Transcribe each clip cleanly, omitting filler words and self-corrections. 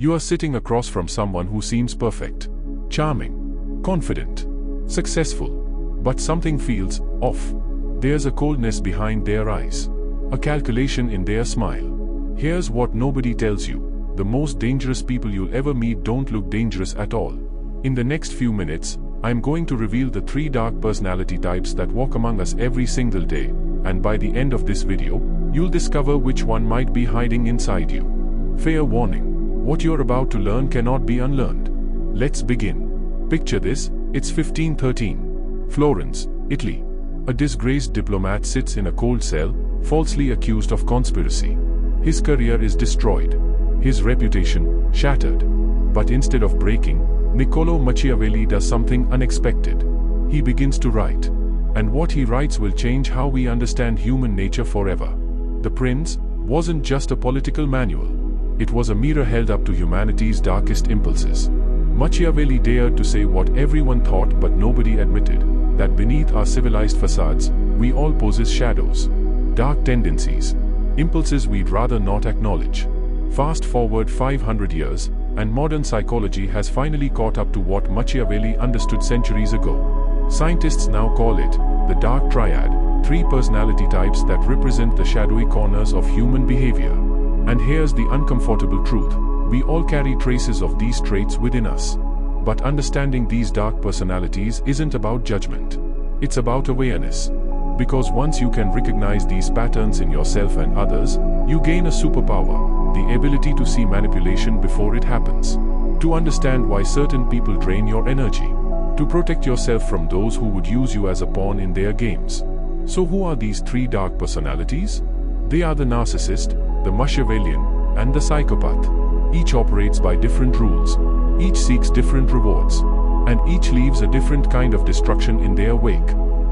You are sitting across from someone who seems perfect, charming, confident, successful, but something feels off. There's a coldness behind their eyes, a calculation in their smile. Here's what nobody tells you. The most dangerous people you'll ever meet don't look dangerous at all. In the next few minutes, I'm going to reveal the 3 dark personality types that walk among us every single day, and by the end of this video, you'll discover which one might be hiding inside you. Fair warning, what you're about to learn cannot be unlearned. Let's begin. Picture this, it's 1513. Florence, Italy. A disgraced diplomat sits in a cold cell, falsely accused of conspiracy. His career is destroyed. His reputation, shattered. But instead of breaking, Niccolo Machiavelli does something unexpected. He begins to write. And what he writes will change how we understand human nature forever. The Prince wasn't just a political manual. It was a mirror held up to humanity's darkest impulses. Machiavelli dared to say what everyone thought but nobody admitted, that beneath our civilized facades, we all possess shadows. Dark tendencies. Impulses we'd rather not acknowledge. Fast forward 500 years, and modern psychology has finally caught up to what Machiavelli understood centuries ago. Scientists now call it the Dark Triad, 3 personality types that represent the shadowy corners of human behavior. And here's the uncomfortable truth. We all carry traces of these traits within us. But understanding these dark personalities isn't about judgment. It's about awareness. Because once you can recognize these patterns in yourself and others, you gain a superpower. The ability to see manipulation before it happens. To understand why certain people drain your energy. To protect yourself from those who would use you as a pawn in their games. So who are these 3 dark personalities? They are the narcissist, the Machiavellian, and the psychopath. Each operates by different rules. Each seeks different rewards. And each leaves a different kind of destruction in their wake.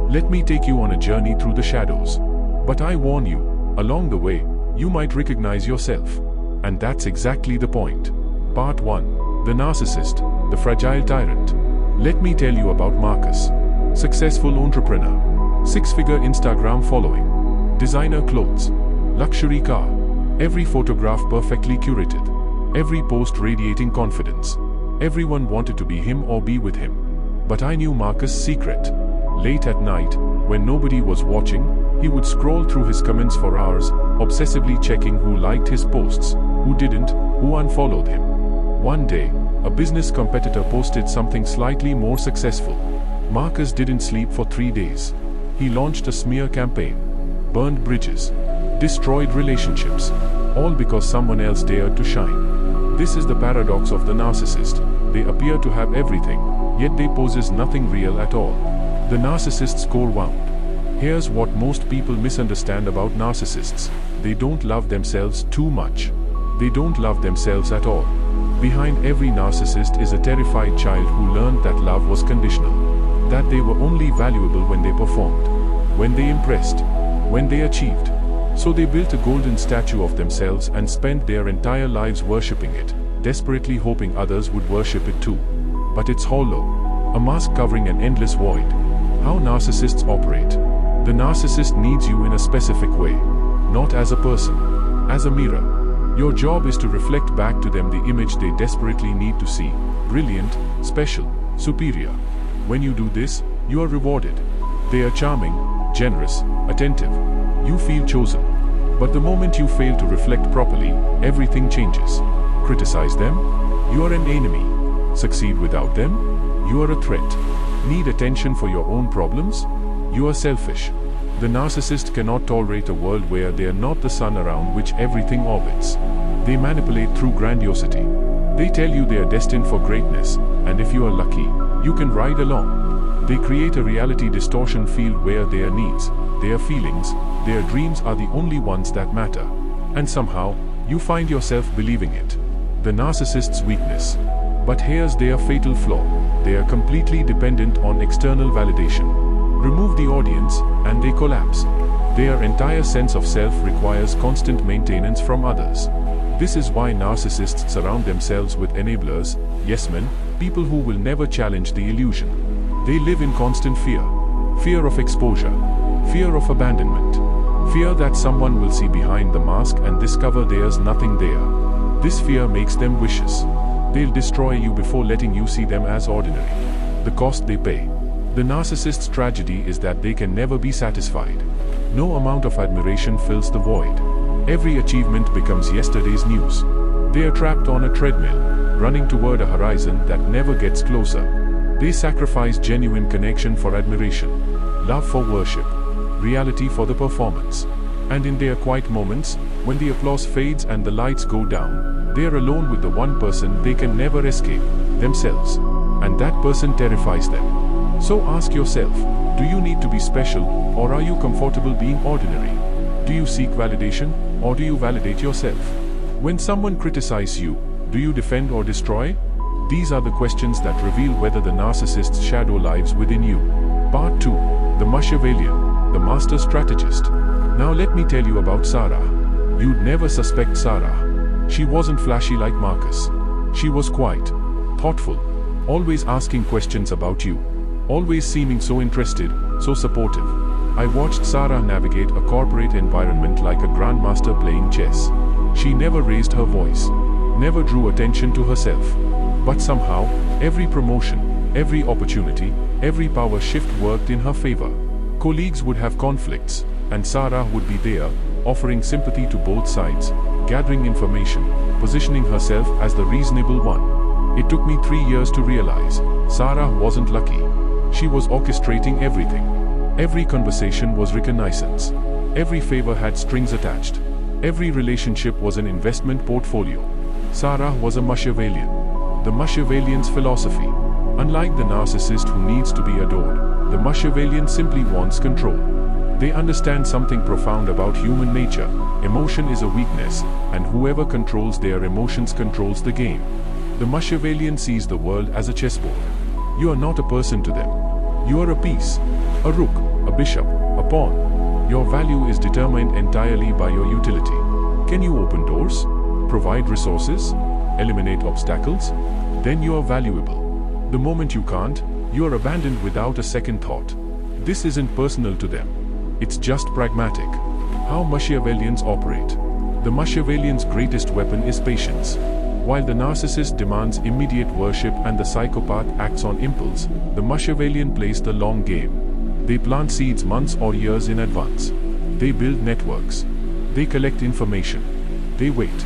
Let me take you on a journey through the shadows. But I warn you, along the way, you might recognize yourself. And that's exactly the point. Part 1. The Narcissist, the Fragile Tyrant. Let me tell you about Marcus. Successful entrepreneur. 6-figure Instagram following. Designer clothes. Luxury car. Every photograph perfectly curated. Every post radiating confidence. Everyone wanted to be him or be with him. But I knew Marcus' secret. Late at night, when nobody was watching, he would scroll through his comments for hours, obsessively checking who liked his posts, who didn't, who unfollowed him. One day, a business competitor posted something slightly more successful. Marcus didn't sleep for 3 days. He launched a smear campaign, burned bridges, destroyed relationships, all because someone else dared to shine. This is the paradox of the narcissist. They appear to have everything, yet they possess nothing real at all. The narcissist's core wound. Here's what most people misunderstand about narcissists. They don't love themselves too much. They don't love themselves at all. Behind every narcissist is a terrified child who learned that love was conditional. That they were only valuable when they performed, when they impressed, when they achieved. So they built a golden statue of themselves and spent their entire lives worshipping it, desperately hoping others would worship it too. But it's hollow, a mask covering an endless void. How narcissists operate. The narcissist needs you in a specific way. Not as a person, as a mirror. Your job is to reflect back to them the image they desperately need to see. Brilliant, special, superior. When you do this, you are rewarded. They are charming, generous, attentive. You feel chosen. But the moment you fail to reflect properly, everything changes. Criticize them? You are an enemy. Succeed without them? You are a threat. Need attention for your own problems? You are selfish. The narcissist cannot tolerate a world where they are not the sun around which everything orbits. They manipulate through grandiosity. They tell you they are destined for greatness, and if you are lucky, you can ride along. They create a reality distortion field where their needs, their feelings, their dreams are the only ones that matter. And somehow, you find yourself believing it. The narcissist's weakness. But here's their fatal flaw. They are completely dependent on external validation. Remove the audience, and they collapse. Their entire sense of self requires constant maintenance from others. This is why narcissists surround themselves with enablers, yes men, people who will never challenge the illusion. They live in constant fear. Fear of exposure. Fear of abandonment. Fear that someone will see behind the mask and discover there's nothing there. This fear makes them vicious. They'll destroy you before letting you see them as ordinary. The cost they pay. The narcissist's tragedy is that they can never be satisfied. No amount of admiration fills the void. Every achievement becomes yesterday's news. They are trapped on a treadmill, running toward a horizon that never gets closer. They sacrifice genuine connection for admiration, love for worship, reality for the performance. And in their quiet moments, when the applause fades and the lights go down, they are alone with the one person they can never escape, themselves. And that person terrifies them. So ask yourself, do you need to be special, or are you comfortable being ordinary? Do you seek validation, or do you validate yourself? When someone criticizes you, do you defend or destroy? These are the questions that reveal whether the narcissist's shadow lives within you. Part 2. The Machiavellian, the master strategist. Now let me tell you about Sarah. You'd never suspect Sarah. She wasn't flashy like Marcus. She was quiet, thoughtful, always asking questions about you, always seeming so interested, so supportive. I watched Sarah navigate a corporate environment like a grandmaster playing chess. She never raised her voice, never drew attention to herself. But somehow, every promotion, every opportunity, every power shift worked in her favor. Colleagues would have conflicts, and Sarah would be there, offering sympathy to both sides, gathering information, positioning herself as the reasonable one. It took me 3 years to realize, Sarah wasn't lucky. She was orchestrating everything. Every conversation was reconnaissance. Every favor had strings attached. Every relationship was an investment portfolio. Sarah was a Machiavellian. The Machiavellian's philosophy. Unlike the narcissist who needs to be adored, the Machiavellian simply wants control. They understand something profound about human nature. Emotion is a weakness, and whoever controls their emotions controls the game. The Machiavellian sees the world as a chessboard. You are not a person to them. You are a piece, a rook, a bishop, a pawn. Your value is determined entirely by your utility. Can you open doors? Provide resources? Eliminate obstacles? Then you are valuable. The moment you can't, you are abandoned without a second thought. This isn't personal to them. It's just pragmatic. How Machiavellians operate. The Machiavellian's greatest weapon is patience. While the narcissist demands immediate worship and the psychopath acts on impulse, the Machiavellian plays the long game. They plant seeds months or years in advance. They build networks. They collect information. They wait.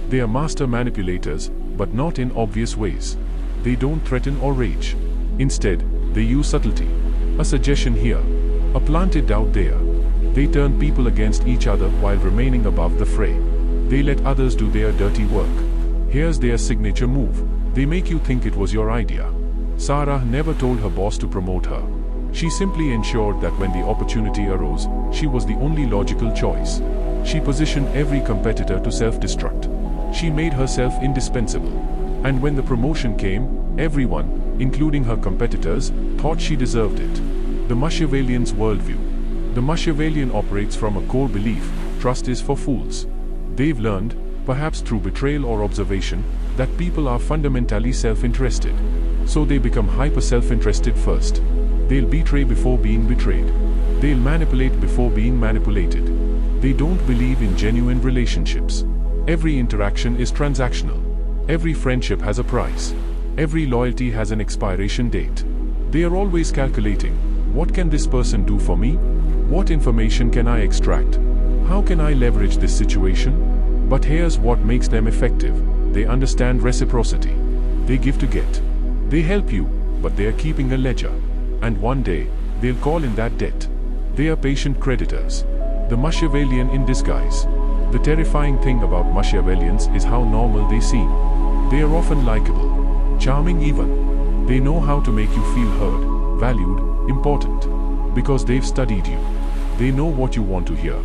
They are master manipulators, but not in obvious ways. They don't threaten or rage. Instead, they use subtlety. A suggestion here, a planted doubt there. They turn people against each other while remaining above the fray. They let others do their dirty work. Here's their signature move. They make you think it was your idea. Sarah never told her boss to promote her. She simply ensured that when the opportunity arose, she was the only logical choice. She positioned every competitor to self-destruct. She made herself indispensable. And when the promotion came, everyone, including her competitors, thought she deserved it. The Machiavellian's worldview. The Machiavellian operates from a core belief: trust is for fools. They've learned, perhaps through betrayal or observation, that people are fundamentally self-interested. So they become hyper-self-interested first. They'll betray before being betrayed. They'll manipulate before being manipulated. They don't believe in genuine relationships. Every interaction is transactional. Every friendship has a price. Every loyalty has an expiration date. They are always calculating, what can this person do for me? What information can I extract? How can I leverage this situation? But here's what makes them effective. They understand reciprocity. They give to get. They help you, but they are keeping a ledger. And one day, they'll call in that debt. They are patient creditors. The Machiavellian in disguise. The terrifying thing about Machiavellians is how normal they seem. They are often likable, charming even. They know how to make you feel heard, valued, important. Because they've studied you. They know what you want to hear.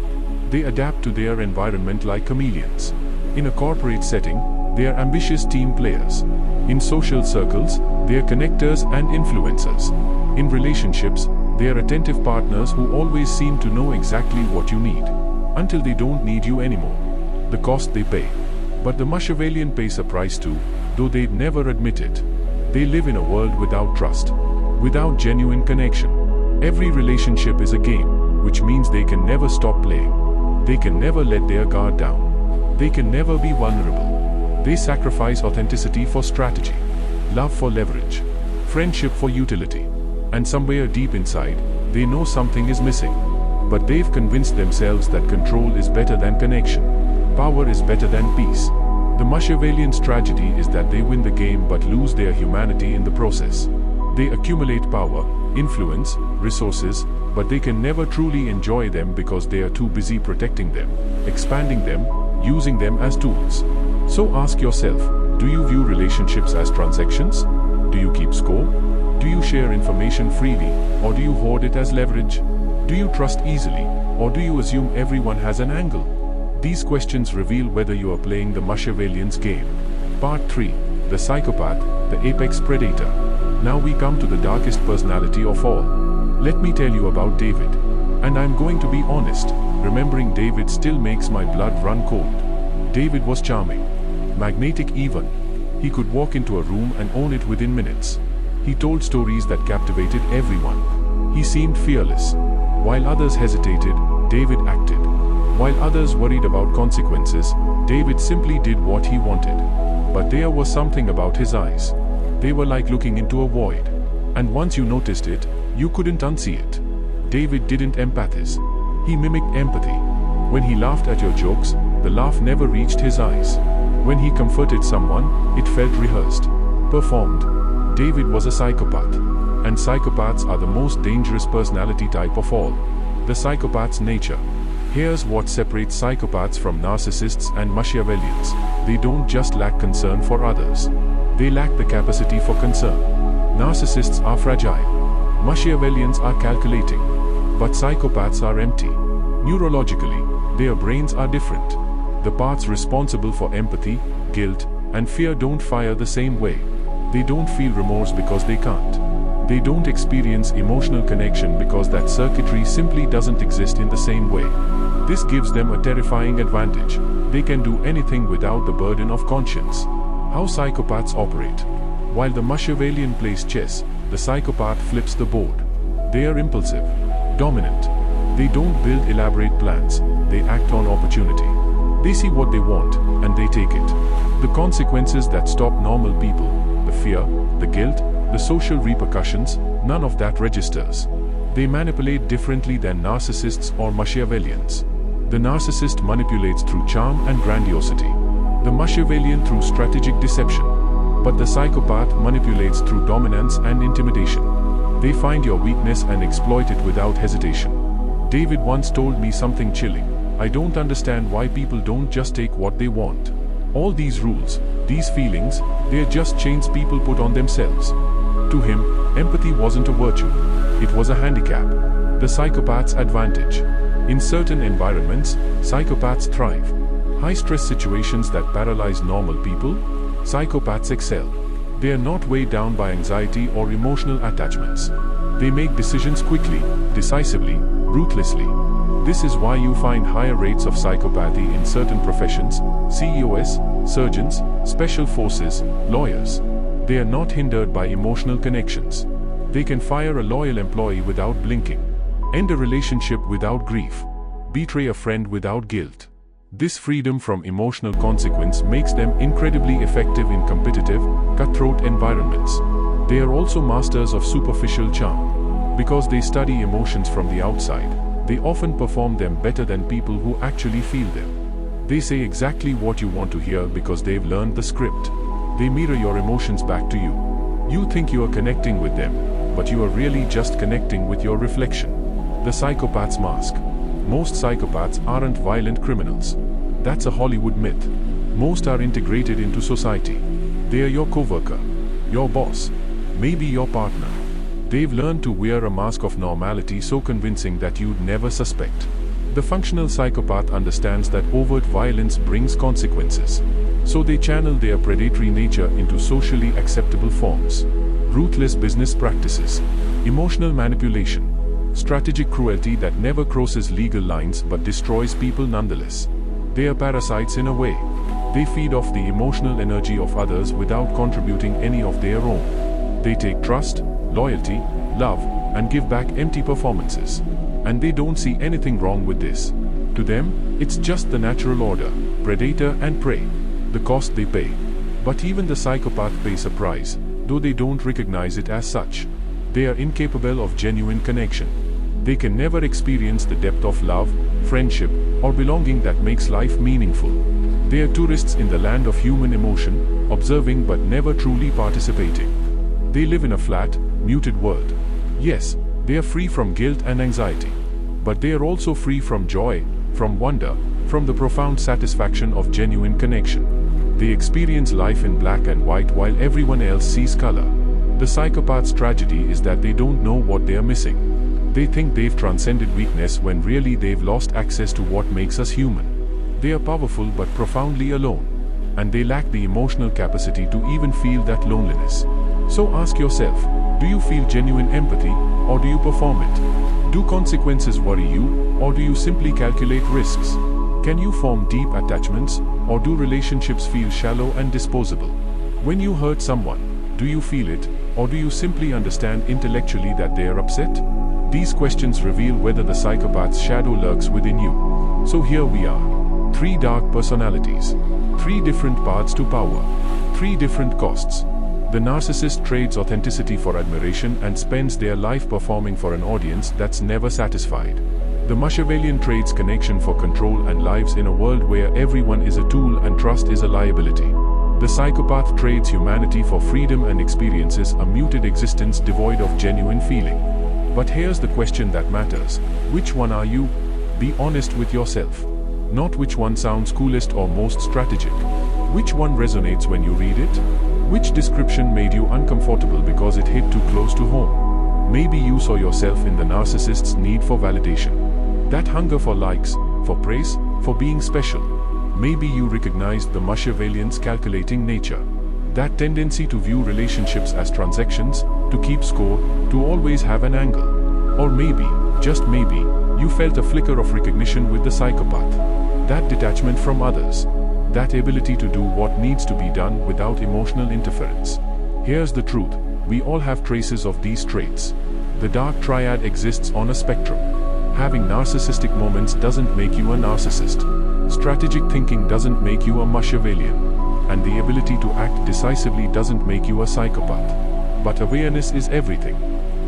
They adapt to their environment like chameleons. In a corporate setting, they are ambitious team players. In social circles, they are connectors and influencers. In relationships, they are attentive partners who always seem to know exactly what you need. Until they don't need you anymore. The cost they pay. But the Machiavellian pays a price too, though they'd never admit it. They live in a world without trust. Without genuine connection. Every relationship is a game, which means they can never stop playing. They can never let their guard down. They can never be vulnerable. They sacrifice authenticity for strategy, love for leverage, friendship for utility. And somewhere deep inside, they know something is missing. But they've convinced themselves that control is better than connection. Power is better than peace. The Machiavellians' tragedy is that they win the game but lose their humanity in the process. They accumulate power, influence, resources, but they can never truly enjoy them because they are too busy protecting them, expanding them, using them as tools. So ask yourself, do you view relationships as transactions? Do you keep score? Do you share information freely, or do you hoard it as leverage? Do you trust easily, or do you assume everyone has an angle? These questions reveal whether you are playing the Machiavellian's game. Part 3. The Psychopath, the Apex Predator. Now we come to the darkest personality of all. Let me tell you about David. And I'm going to be honest, remembering David still makes my blood run cold. David was charming, magnetic even. He could walk into a room and own it within minutes. He told stories that captivated everyone. He seemed fearless. While others hesitated, David acted. While others worried about consequences, David simply did what he wanted. But there was something about his eyes. They were like looking into a void. And once you noticed it, you couldn't unsee it. David didn't empathize. He mimicked empathy. When he laughed at your jokes, the laugh never reached his eyes. When he comforted someone, it felt rehearsed, performed. David was a psychopath. And psychopaths are the most dangerous personality type of all. The psychopath's nature. Here's what separates psychopaths from narcissists and Machiavellians. They don't just lack concern for others. They lack the capacity for concern. Narcissists are fragile. Machiavellians are calculating. But psychopaths are empty. Neurologically, their brains are different. The parts responsible for empathy, guilt, and fear don't fire the same way. They don't feel remorse because they can't. They don't experience emotional connection because that circuitry simply doesn't exist in the same way. This gives them a terrifying advantage. They can do anything without the burden of conscience. How psychopaths operate. While the Machiavellian plays chess, the psychopath flips the board. They are impulsive, dominant. They don't build elaborate plans, they act on opportunity. They see what they want, and they take it. The consequences that stop normal people, the fear, the guilt, the social repercussions, none of that registers. They manipulate differently than narcissists or Machiavellians. The narcissist manipulates through charm and grandiosity. The Machiavellian through strategic deception. But the psychopath manipulates through dominance and intimidation. They find your weakness and exploit it without hesitation. David once told me something chilling. I don't understand why people don't just take what they want. All these rules, these feelings, they're just chains people put on themselves. To him, empathy wasn't a virtue. It was a handicap. The psychopath's advantage. In certain environments, psychopaths thrive. High-stress situations that paralyze normal people, psychopaths excel. They are not weighed down by anxiety or emotional attachments. They make decisions quickly, decisively, ruthlessly. This is why you find higher rates of psychopathy in certain professions, CEOs, surgeons, special forces, lawyers. They are not hindered by emotional connections. They can fire a loyal employee without blinking, end a relationship without grief, betray a friend without guilt. This freedom from emotional consequence makes them incredibly effective in competitive, cutthroat environments. They are also masters of superficial charm. Because they study emotions from the outside, they often perform them better than people who actually feel them. They say exactly what you want to hear because they've learned the script. They mirror your emotions back to you. You think you are connecting with them, but you are really just connecting with your reflection. The psychopath's mask. Most psychopaths aren't violent criminals. That's a Hollywood myth. Most are integrated into society. They are your coworker, your boss, maybe your partner. They've learned to wear a mask of normality so convincing that you'd never suspect. The functional psychopath understands that overt violence brings consequences. So they channel their predatory nature into socially acceptable forms. Ruthless business practices, emotional manipulation, strategic cruelty that never crosses legal lines but destroys people nonetheless. They are parasites in a way. They feed off the emotional energy of others without contributing any of their own. They take trust, loyalty, love, and give back empty performances. And they don't see anything wrong with this. To them, it's just the natural order, predator and prey. the cost they pay. But even the psychopath pays a price, though they don't recognize it as such. They are incapable of genuine connection. They can never experience the depth of love, friendship, or belonging that makes life meaningful. They are tourists in the land of human emotion, observing but never truly participating. They live in a flat, muted world. Yes, they are free from guilt and anxiety. But they are also free from joy, from wonder, from the profound satisfaction of genuine connection. They experience life in black and white while everyone else sees color. The psychopath's tragedy is that they don't know what they are missing. They think they've transcended weakness when really they've lost access to what makes us human. They are powerful but profoundly alone. And they lack the emotional capacity to even feel that loneliness. So ask yourself, do you feel genuine empathy, or do you perform it? Do consequences worry you, or do you simply calculate risks? Can you form deep attachments, or do relationships feel shallow and disposable? When you hurt someone, do you feel it, or do you simply understand intellectually that they are upset? These questions reveal whether the psychopath's shadow lurks within you. So here we are. 3 dark personalities. 3 different paths to power. 3 different costs. The narcissist trades authenticity for admiration and spends their life performing for an audience that's never satisfied. The Machiavellian trades connection for control and lives in a world where everyone is a tool and trust is a liability. The psychopath trades humanity for freedom and experiences a muted existence devoid of genuine feeling. But here's the question that matters. Which one are you? Be honest with yourself. Not which one sounds coolest or most strategic. Which one resonates when you read it? Which description made you uncomfortable because it hit too close to home? Maybe you saw yourself in the narcissist's need for validation. That hunger for likes, for praise, for being special. Maybe you recognized the Machiavellian's calculating nature. That tendency to view relationships as transactions, to keep score, to always have an angle. Or maybe, just maybe, you felt a flicker of recognition with the psychopath. That detachment from others. That ability to do what needs to be done without emotional interference. Here's the truth, we all have traces of these traits. The Dark Triad exists on a spectrum. Having narcissistic moments doesn't make you a narcissist. Strategic thinking doesn't make you a Machiavellian. And the ability to act decisively doesn't make you a psychopath. But awareness is everything.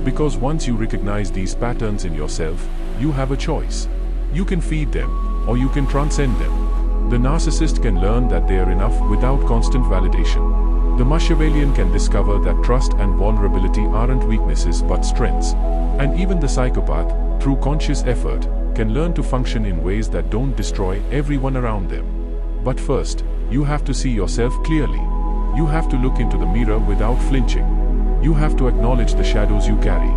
Because once you recognize these patterns in yourself, you have a choice. You can feed them, or you can transcend them. The narcissist can learn that they are enough without constant validation. The Machiavellian can discover that trust and vulnerability aren't weaknesses but strengths. And even the psychopath, through conscious effort, can learn to function in ways that don't destroy everyone around them. But first, you have to see yourself clearly. You have to look into the mirror without flinching. You have to acknowledge the shadows you carry.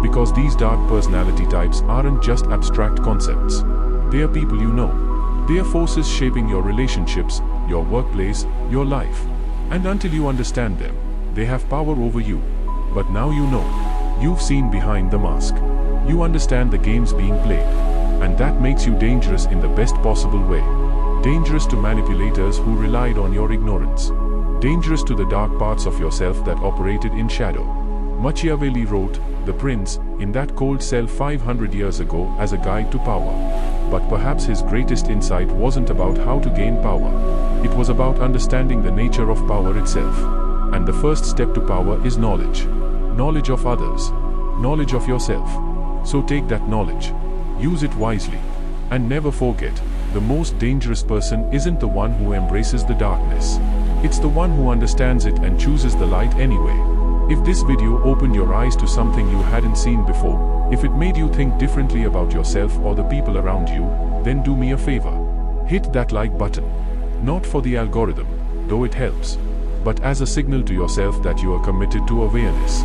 Because these dark personality types aren't just abstract concepts. They are people you know. They are forces shaping your relationships, your workplace, your life. And until you understand them, they have power over you. But now you know. You've seen behind the mask. You understand the games being played. And that makes you dangerous in the best possible way. Dangerous to manipulators who relied on your ignorance. Dangerous to the dark parts of yourself that operated in shadow. Machiavelli wrote, The Prince, in that cold cell 500 years ago as a guide to power. But perhaps his greatest insight wasn't about how to gain power. It was about understanding the nature of power itself. And the first step to power is knowledge. Knowledge of others. Knowledge of yourself. So take that knowledge. Use it wisely. And never forget, the most dangerous person isn't the one who embraces the darkness. It's the one who understands it and chooses the light anyway. If this video opened your eyes to something you hadn't seen before, if it made you think differently about yourself or the people around you, then do me a favor. Hit that like button. Not for the algorithm, though it helps, but as a signal to yourself that you are committed to awareness,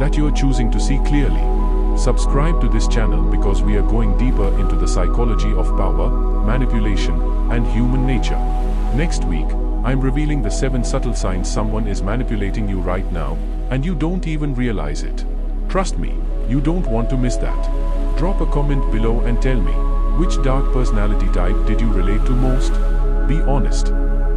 that you are choosing to see clearly. Subscribe to this channel because we are going deeper into the psychology of power, manipulation, and human nature. Next week, I'm revealing the 7 subtle signs someone is manipulating you right now, and you don't even realize it. Trust me, you don't want to miss that. Drop a comment below and tell me, which dark personality type did you relate to most? Be honest.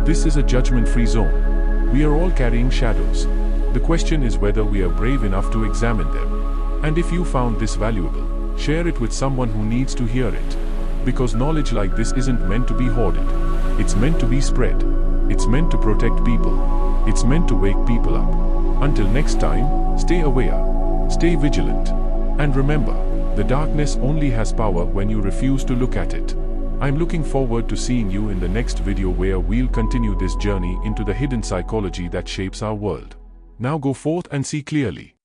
This is a judgment-free zone. We are all carrying shadows. The question is whether we are brave enough to examine them. And if you found this valuable, share it with someone who needs to hear it. Because knowledge like this isn't meant to be hoarded. It's meant to be spread. It's meant to protect people. It's meant to wake people up. Until next time, stay aware, stay vigilant. And remember, the darkness only has power when you refuse to look at it. I'm looking forward to seeing you in the next video where we'll continue this journey into the hidden psychology that shapes our world. Now go forth and see clearly.